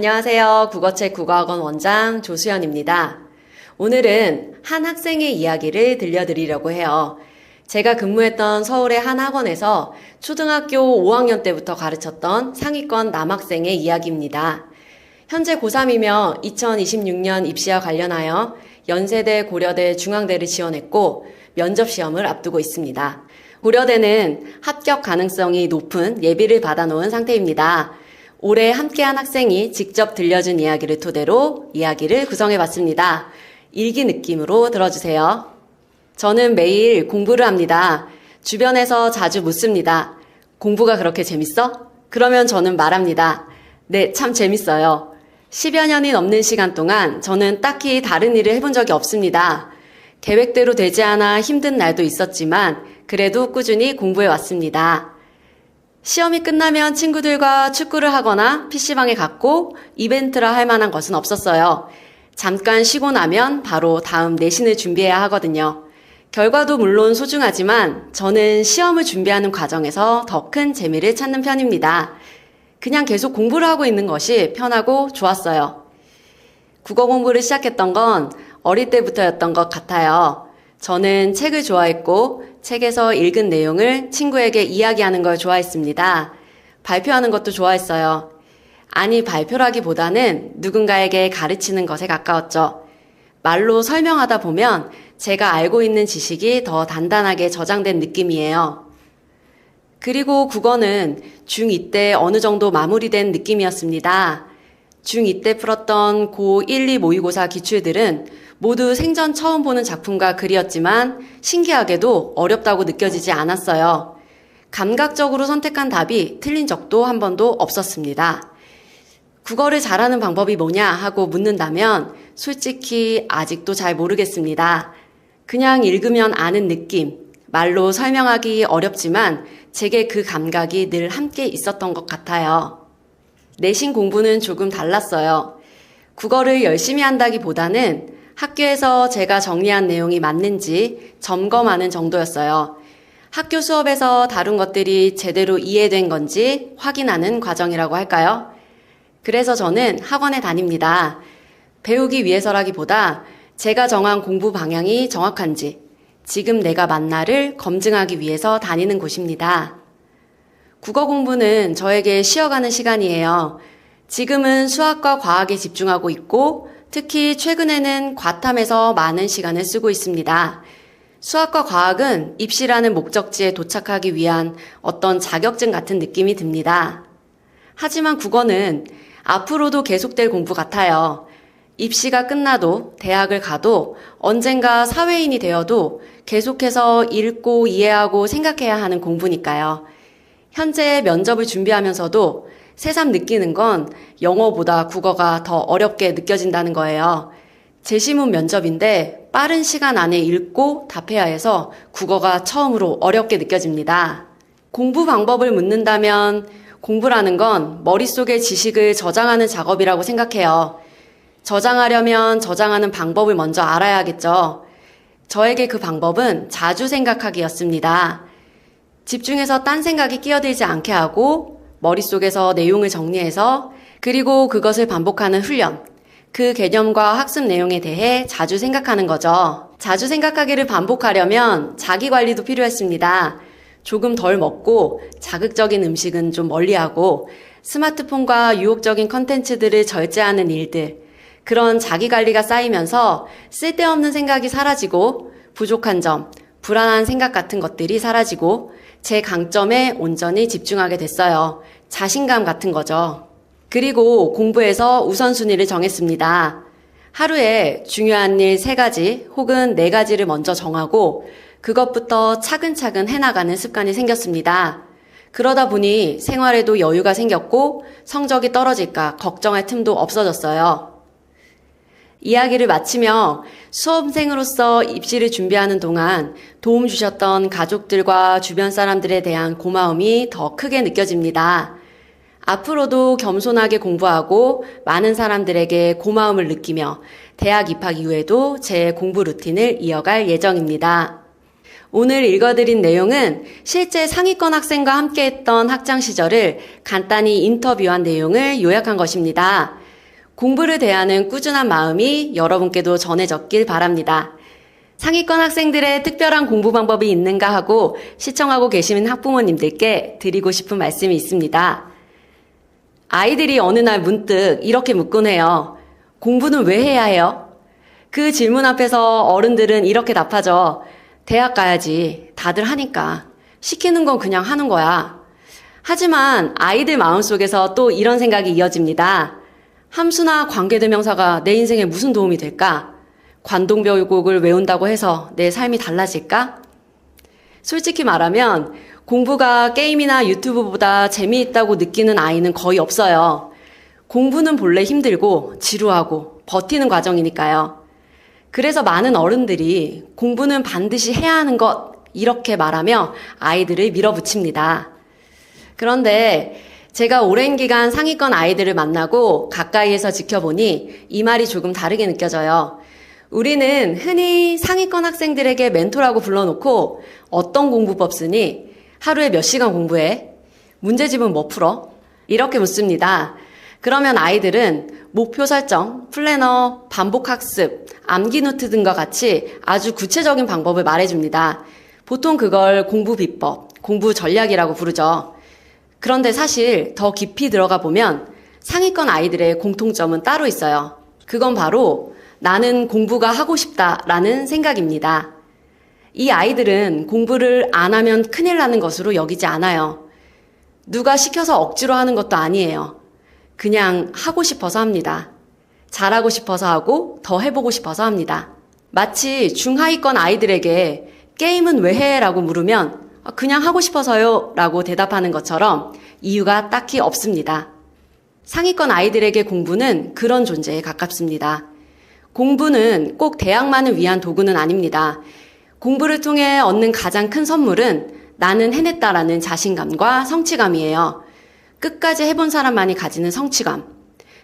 안녕하세요. 국어책 국어학원 원장 조수연입니다. 오늘은 한 학생의 이야기를 들려드리려고 해요. 제가 근무했던 서울의 한 학원에서 초등학교 5학년 때부터 가르쳤던 상위권 남학생의 이야기입니다. 현재 고3이며 2026년 입시와 관련하여 연세대, 고려대, 중앙대를 지원했고 면접시험을 앞두고 있습니다. 고려대는 합격 가능성이 높은 예비를 받아놓은 상태입니다. 올해 함께한 학생이 직접 들려준 이야기를 토대로 이야기를 구성해봤습니다. 일기 느낌으로 들어주세요. 저는 매일 공부를 합니다. 주변에서 자주 묻습니다. 공부가 그렇게 재밌어? 그러면 저는 말합니다. 네, 참 재밌어요. 10여 년이 넘는 시간 동안 저는 딱히 다른 일을 해본 적이 없습니다. 계획대로 되지 않아 힘든 날도 있었지만 그래도 꾸준히 공부해왔습니다. 시험이 끝나면 친구들과 축구를 하거나 PC방에 갔고 이벤트라 할 만한 것은 없었어요. 잠깐 쉬고 나면 바로 다음 내신을 준비해야 하거든요. 결과도 물론 소중하지만 저는 시험을 준비하는 과정에서 더 큰 재미를 찾는 편입니다. 그냥 계속 공부를 하고 있는 것이 편하고 좋았어요. 국어 공부를 시작했던 건 어릴 때부터였던 것 같아요. 저는 책을 좋아했고 책에서 읽은 내용을 친구에게 이야기하는 걸 좋아했습니다. 발표하는 것도 좋아했어요. 아니, 발표라기보다는 누군가에게 가르치는 것에 가까웠죠. 말로 설명하다 보면 제가 알고 있는 지식이 더 단단하게 저장된 느낌이에요. 그리고 국어는 중2 때 어느 정도 마무리된 느낌이었습니다. 중2 때 풀었던 고1, 2 모의고사 기출들은 모두 생전 처음 보는 작품과 글이었지만 신기하게도 어렵다고 느껴지지 않았어요. 감각적으로 선택한 답이 틀린 적도 한 번도 없었습니다. 국어를 잘하는 방법이 뭐냐 하고 묻는다면 솔직히 아직도 잘 모르겠습니다. 그냥 읽으면 아는 느낌, 말로 설명하기 어렵지만 제게 그 감각이 늘 함께 있었던 것 같아요. 내신 공부는 조금 달랐어요. 국어를 열심히 한다기보다는 학교에서 제가 정리한 내용이 맞는지 점검하는 정도였어요. 학교 수업에서 다룬 것들이 제대로 이해된 건지 확인하는 과정이라고 할까요? 그래서 저는 학원에 다닙니다. 배우기 위해서라기보다 제가 정한 공부 방향이 정확한지 지금 내가 맞나를 검증하기 위해서 다니는 곳입니다. 국어 공부는 저에게 쉬어가는 시간이에요. 지금은 수학과 과학에 집중하고 있고 특히 최근에는 과탐에서 많은 시간을 쓰고 있습니다. 수학과 과학은 입시라는 목적지에 도착하기 위한 어떤 자격증 같은 느낌이 듭니다. 하지만 국어는 앞으로도 계속될 공부 같아요. 입시가 끝나도 대학을 가도 언젠가 사회인이 되어도 계속해서 읽고 이해하고 생각해야 하는 공부니까요. 현재 면접을 준비하면서도 새삼 느끼는 건 영어보다 국어가 더 어렵게 느껴진다는 거예요. 제시문 면접인데 빠른 시간 안에 읽고 답해야 해서 국어가 처음으로 어렵게 느껴집니다. 공부 방법을 묻는다면 공부라는 건 머릿속에 지식을 저장하는 작업이라고 생각해요. 저장하려면 저장하는 방법을 먼저 알아야겠죠. 저에게 그 방법은 자주 생각하기였습니다. 집중해서 딴 생각이 끼어들지 않게 하고 머릿속에서 내용을 정리해서 그리고 그것을 반복하는 훈련, 그 개념과 학습 내용에 대해 자주 생각하는 거죠. 자주 생각하기를 반복하려면 자기관리도 필요했습니다. 조금 덜 먹고 자극적인 음식은 좀 멀리하고 스마트폰과 유혹적인 컨텐츠들을 절제하는 일들, 그런 자기관리가 쌓이면서 쓸데없는 생각이 사라지고 부족한 점, 불안한 생각 같은 것들이 사라지고 제 강점에 온전히 집중하게 됐어요. 자신감 같은 거죠. 그리고 공부에서 우선순위를 정했습니다. 하루에 중요한 일 3가지 혹은 4가지를 먼저 정하고 그것부터 차근차근 해나가는 습관이 생겼습니다. 그러다 보니 생활에도 여유가 생겼고 성적이 떨어질까 걱정할 틈도 없어졌어요. 이야기를 마치며 수험생으로서 입시를 준비하는 동안 도움 주셨던 가족들과 주변 사람들에 대한 고마움이 더 크게 느껴집니다. 앞으로도 겸손하게 공부하고 많은 사람들에게 고마움을 느끼며 대학 입학 이후에도 제 공부 루틴을 이어갈 예정입니다. 오늘 읽어드린 내용은 실제 상위권 학생과 함께했던 학창 시절을 간단히 인터뷰한 내용을 요약한 것입니다. 공부를 대하는 꾸준한 마음이 여러분께도 전해졌길 바랍니다. 상위권 학생들의 특별한 공부 방법이 있는가 하고 시청하고 계시는 학부모님들께 드리고 싶은 말씀이 있습니다. 아이들이 어느 날 문득 이렇게 묻곤 해요. 공부는 왜 해야 해요? 그 질문 앞에서 어른들은 이렇게 답하죠. 대학 가야지. 다들 하니까. 시키는 건 그냥 하는 거야. 하지만 아이들 마음속에서 또 이런 생각이 이어집니다. 함수나 관계대명사가 내 인생에 무슨 도움이 될까? 관동별곡을 외운다고 해서 내 삶이 달라질까? 솔직히 말하면 공부가 게임이나 유튜브보다 재미있다고 느끼는 아이는 거의 없어요. 공부는 본래 힘들고 지루하고 버티는 과정이니까요. 그래서 많은 어른들이 공부는 반드시 해야 하는 것 이렇게 말하며 아이들을 밀어붙입니다. 그런데 제가 오랜 기간 상위권 아이들을 만나고 가까이에서 지켜보니 이 말이 조금 다르게 느껴져요. 우리는 흔히 상위권 학생들에게 멘토라고 불러놓고 어떤 공부법 쓰니? 하루에 몇 시간 공부해? 문제집은 뭐 풀어? 이렇게 묻습니다. 그러면 아이들은 목표 설정, 플래너, 반복 학습, 암기 노트 등과 같이 아주 구체적인 방법을 말해줍니다. 보통 그걸 공부 비법, 공부 전략이라고 부르죠. 그런데 사실 더 깊이 들어가 보면 상위권 아이들의 공통점은 따로 있어요. 그건 바로 나는 공부가 하고 싶다라는 생각입니다. 이 아이들은 공부를 안 하면 큰일 나는 것으로 여기지 않아요. 누가 시켜서 억지로 하는 것도 아니에요. 그냥 하고 싶어서 합니다. 잘하고 싶어서 하고 더 해보고 싶어서 합니다. 마치 중하위권 아이들에게 게임은 왜 해? 라고 물으면 그냥 하고 싶어서요 라고 대답하는 것처럼 이유가 딱히 없습니다. 상위권 아이들에게 공부는 그런 존재에 가깝습니다. 공부는 꼭 대학만을 위한 도구는 아닙니다. 공부를 통해 얻는 가장 큰 선물은 나는 해냈다라는 자신감과 성취감이에요. 끝까지 해본 사람만이 가지는 성취감.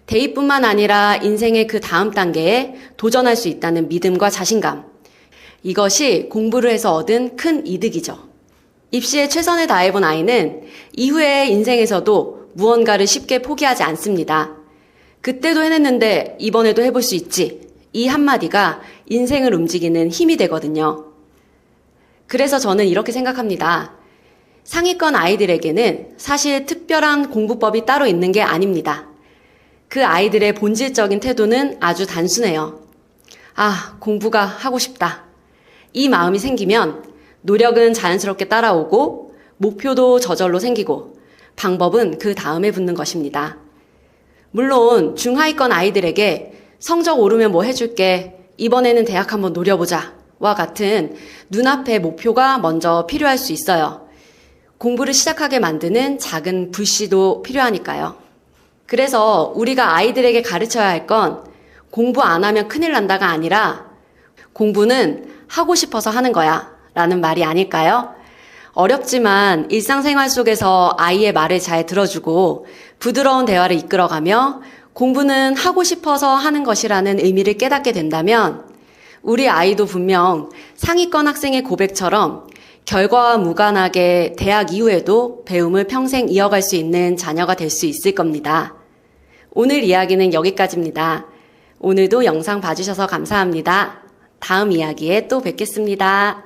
대입뿐만 아니라 인생의 그 다음 단계에 도전할 수 있다는 믿음과 자신감. 이것이 공부를 해서 얻은 큰 이득이죠. 입시에 최선을 다해본 아이는 이후의 인생에서도 무언가를 쉽게 포기하지 않습니다. 그때도 해냈는데 이번에도 해볼 수 있지. 이 한마디가 인생을 움직이는 힘이 되거든요. 그래서 저는 이렇게 생각합니다. 상위권 아이들에게는 사실 특별한 공부법이 따로 있는 게 아닙니다. 그 아이들의 본질적인 태도는 아주 단순해요. 아, 공부가 하고 싶다. 이 마음이 생기면 노력은 자연스럽게 따라오고 목표도 저절로 생기고 방법은 그 다음에 붙는 것입니다. 물론 중하위권 아이들에게 성적 오르면 뭐 해줄게. 이번에는 대학 한번 노려보자. 와 같은 눈앞의 목표가 먼저 필요할 수 있어요. 공부를 시작하게 만드는 작은 불씨도 필요하니까요. 그래서 우리가 아이들에게 가르쳐야 할 건 공부 안 하면 큰일 난다가 아니라 공부는 하고 싶어서 하는 거야 라는 말이 아닐까요? 어렵지만 일상생활 속에서 아이의 말을 잘 들어주고 부드러운 대화를 이끌어가며 공부는 하고 싶어서 하는 것이라는 의미를 깨닫게 된다면 우리 아이도 분명 상위권 학생의 고백처럼 결과와 무관하게 대학 이후에도 배움을 평생 이어갈 수 있는 자녀가 될 수 있을 겁니다. 오늘 이야기는 여기까지입니다. 오늘도 영상 봐주셔서 감사합니다. 다음 이야기에 또 뵙겠습니다.